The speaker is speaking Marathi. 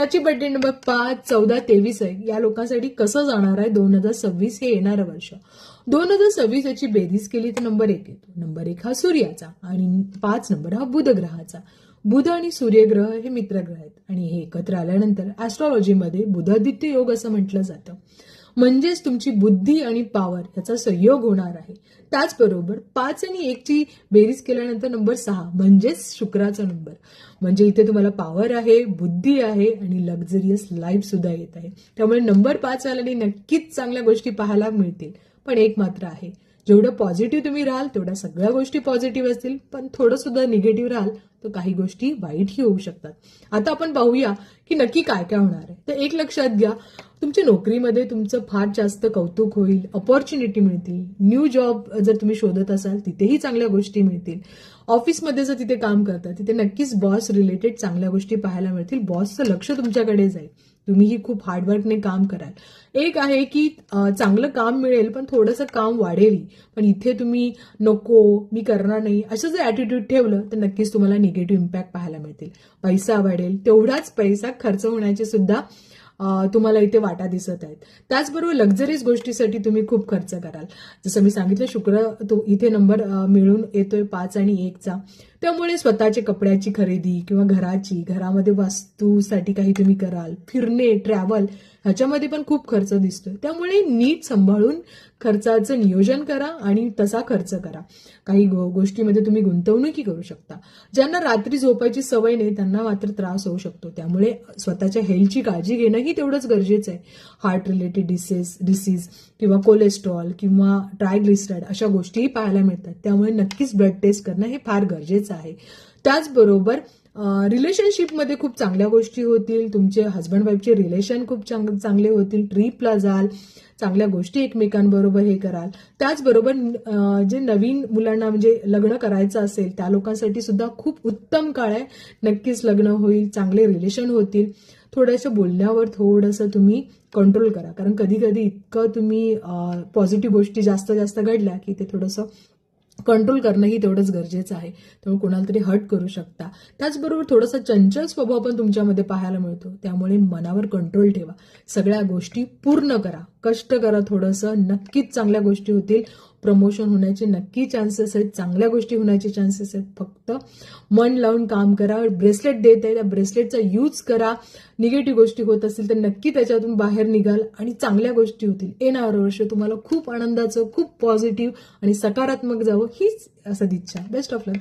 याची बर्थडे नंबर 5, 14, 23 आहे. या लोकांसाठी कसं जाणार आहे 2026 हे येणारं वर्ष. 2026 याची बेरीज केली तर नंबर 1 येतो. नंबर 1 हा सूर्याचा आणि 5 नंबर हा बुध ग्रहाचा. बुध आणि सूर्यग्रह हे मित्रग्रह आहेत आणि हे एकत्र आल्यानंतर ऍस्ट्रॉलॉजीमध्ये बुधादित्य योग असं म्हटलं जातं. म्हणजेच तुमची बुद्धी आणि पॉवर याचा संयोग होणार आहे. त्याचबरोबर 5 आणि 1 ची बेरीज केल्यानंतर नंबर 6 म्हणजेच शुक्राचा नंबर. म्हणजे इथे तुम्हाला पॉवर आहे, बुद्धी आहे आणि लक्झरियस लाईफ सुद्धा येत आहे. त्यामुळे नंबर 5 वाल्याने नक्कीच चांगल्या गोष्टी पाहायला मिळतील. पण एक मात्र आहे, जेवढं पॉझिटिव्ह तुम्ही राहाल तेवढ्या सगळ्या गोष्टी पॉझिटिव्ह असतील, पण थोडं सुद्धा निगेटिव्ह राहाल तर काही गोष्टी वाईटही होऊ शकतात. आता आपण पाहूया की नक्की काय काय होणार आहे. तर एक लक्षात घ्या, तुमच्या नोकरीमध्ये तुमचं फार जास्त कौतुक होईल, अपॉर्च्युनिटी मिळतील. न्यू जॉब जर तुम्ही शोधत असाल तिथेही चांगल्या गोष्टी मिळतील. ऑफिसमध्ये जर तिथे काम करता तिथे नक्कीच बॉस रिलेटेड चांगल्या गोष्टी पाहायला मिळतील. बॉसचं लक्ष तुमच्याकडे जाईल. तुम्हीही खूप हार्डवर्कने काम कराल. एक आहे की चांगलं काम मिळेल पण थोडंसं काम वाढेल. पण इथे तुम्ही नको, मी करणार नाही असं जर ॲटिट्यूड ठेवलं तर नक्कीच तुम्हाला निगेटिव्ह इम्पॅक्ट पाहायला मिळतील. पैसा वाढेल, तेवढाच पैसा खर्च होण्याचे सुद्धा तुम्हाला इथे वाटा दिसत आहेत. त्याचबरोबर लक्झरीज गोष्टीसाठी तुम्ही खूप खर्च कराल. जसं मी सांगितलं, शुक्र तो इथे नंबर मिळून येतोय 5 आणि 1 चा. त्यामुळे स्वतःच्या कपड्याची खरेदी किंवा घरामध्ये वास्तूसाठी काही तुम्ही कराल. फिरणे, ट्रॅव्हल ह्याच्यामध्ये पण खूप खर्च दिसतोय. त्यामुळे नीट सांभाळून खर्चाचं नियोजन करा आणि तसा खर्च करा. काही गोष्टीमध्ये तुम्ही गुंतवणूकही करू शकता. ज्यांना रात्री झोपायची सवय नाही त्यांना मात्र त्रास होऊ शकतो. त्यामुळे स्वतःच्या हेल्थची काळजी घेणंही तेवढंच गरजेचं आहे. हार्ट रिलेटेड डिसीज किंवा कोलेस्ट्रॉल किंवा ट्रायग्लिसराईड अशा गोष्टीही पाहायला मिळतात. त्यामुळे नक्कीच ब्लड टेस्ट करणं हे फार गरजेचं आहे. त्याचबरोबर रिलेशनशिपमध्ये खूप चांगल्या गोष्टी होतील. तुमचे हस्बंड वाईफचे रिलेशन खूप चांगले होतील. ट्रिपला जाल, चांगल्या गोष्टी एकमेकांबरोबर हे कराल. त्याचबरोबर जे नवीन मुलांना म्हणजे लग्न करायचं असेल त्या लोकांसाठी सुद्धा खूप उत्तम काळ आहे. नक्कीच लग्न होईल, चांगले रिलेशन होतील. थोड्याशा बोलण्यावर थोडंसं तुम्ही कंट्रोल करा, कारण कधी कधी इतकं तुम्ही पॉझिटिव्ह गोष्टी जास्त घडल्या की ते थोडंसं कंट्रोल करणंही तेवढंच गरजेचं आहे. त्यामुळे कोणाला तरी हर्ट करू शकता. त्याचबरोबर थोडासा चंचल स्वभाव पण तुमच्यामध्ये पाहायला मिळतो. त्यामुळे मनावर कंट्रोल ठेवा. सगळ्या गोष्टी पूर्ण करा, कष्ट करा थोडंसं, नक्कीच चांगल्या गोष्टी होतील. प्रमोशन होण्याचे नक्की चान्सेस आहेत, चांगल्या गोष्टी होण्याचे चान्सेस आहेत. फक्त मन लावून काम करा. ब्रेसलेट देत आहे, त्या ब्रेसलेटचा यूज करा. निगेटिव्ह गोष्टी होत असतील तर नक्की त्याच्यातून बाहेर निघाल आणि चांगल्या गोष्टी होतील. येणारं वर्ष तुम्हाला खूप आनंदाचं, खूप पॉझिटिव्ह आणि सकारात्मक जावं हीच सदिच्छा. Best of luck.